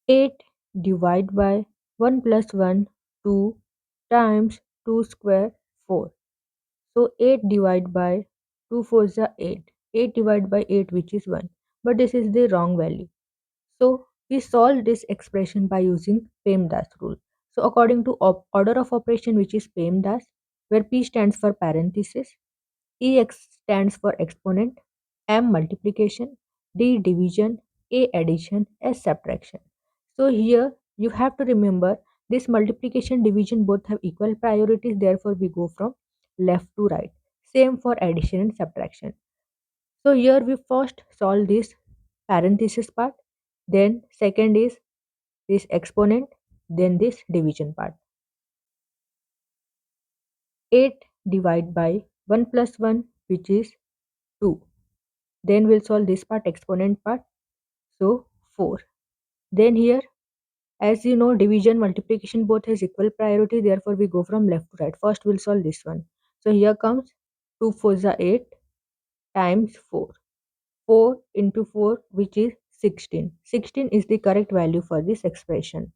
8 divided by 1 plus 1, 2 times 2 square 4. So 8 divided by 2 fours are 8. 8 divided by 8 which is 1. But this is the wrong value. So we solve this expression by using PEMDAS rule. So according to order of operation which is PEMDAS, where P stands for parenthesis, EX stands for exponent, M multiplication, D division, A addition, S subtraction. So here you have to remember this multiplication division both have equal priorities, therefore we go from left to right. Same for addition and subtraction. So here we first solve this parenthesis part, then second is this exponent, then this division part. 8 divided by 1 plus 1 which is 2. Then we'll solve this part exponent part. So 4. Then here as you know division multiplication both has equal priority, therefore we go from left to right. First we'll solve this one. So here comes 2 4s are 8 times 4. 4 into 4 which is 16. 16 is the correct value for this expression.